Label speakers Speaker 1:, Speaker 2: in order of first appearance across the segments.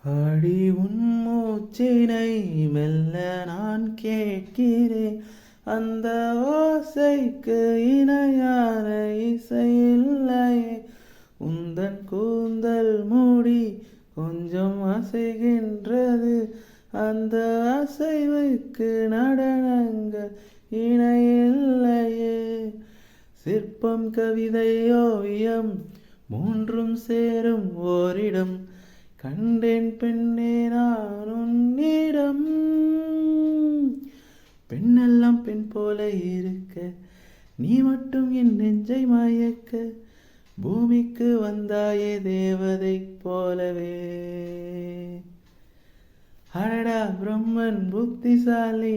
Speaker 1: அடி உன் மூச்சினை மெல்ல நான் கேட்கிறேன். அந்த ஓசைக்கு இணையான இசையில்லையே. உந்தன் கூந்தல் மூடி கொஞ்சம் அசைகின்றது. அந்த அசைவுக்கு நடனங்கள் இணையில்லையே. சிற்பம் கவிதை ஓவியம் மூன்றும் சேரும் ஓரிடம். கண்டேன் பெண்ணே நான் உன்னிடம். பெண்ணெல்லாம் பெண் போல இருக்க, நீ மட்டும் என் நெஞ்சை மயக்க. பூமிக்கு வந்தாயே தேவதை போலவே. அடடா பிரம்மன் புத்திசாலி,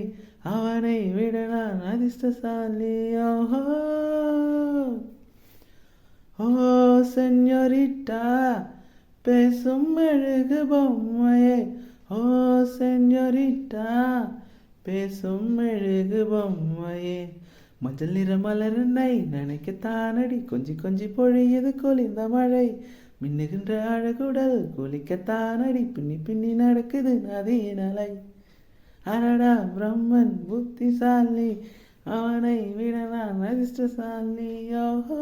Speaker 1: அவனை விட நான் அதிர்ஷ்டசாலி. ஓஹோ ஓ செஞரிட்டா, பேசும் மெழுகு பொம்மையே. ஓ செஞரிட்டா, பேசும் மெழுகு பொம்மையே. மஞ்சள் நிற மலருன்னை நினைக்கத்தானடி, கொஞ்சி கொஞ்சி பொழியது குளிர்ந்த மழை. மின்னுகின்ற அழகுடல் குளிக்கத்தானடி, பின்னி பின்னி நடக்குது நதியின் அலை. அடடா பிரம்மன் புத்திசாலி, அவனை விட நான் அதிர்ஷ்டசாலி. ஓஹோ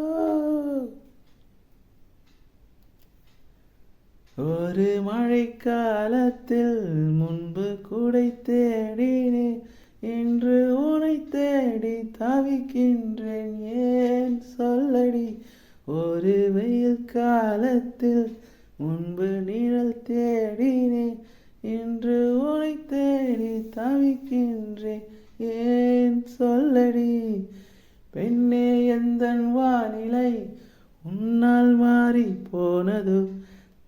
Speaker 1: ஒரு மழைக்காலத்தில் முன்பு கூடை தேடினேன், இன்று உனை தேடி தவிக்கின்றேன், ஏன் சொல்லடி. ஒரு வெயில் காலத்தில் முன்பு நிழல் தேடினேன், இன்று உனை தேடி தவிக்கின்றேன், ஏன் சொல்லடி. பெண்ணே எந்தன் வானிலை உன்னால் மாறி போனதோ,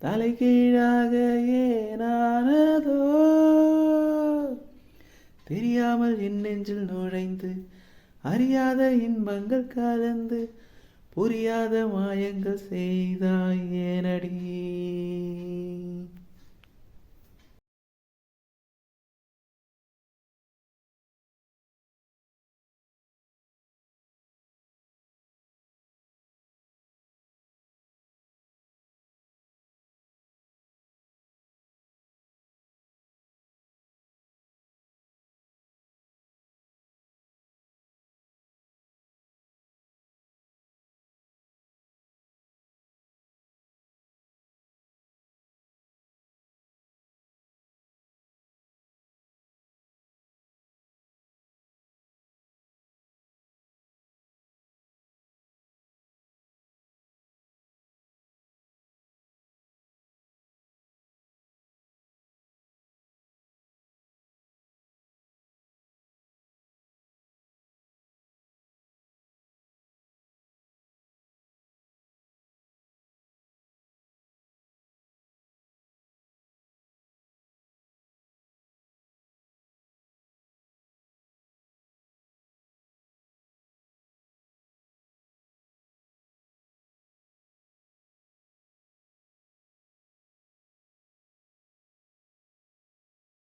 Speaker 1: தலைகீழாக ஏனானதோ. தெரியாமல் என் நெஞ்சில் நுழைந்து அறியாத இன்பங்கள் கலந்து புரியாத மாயங்கள் செய்தாய் ஏனடி.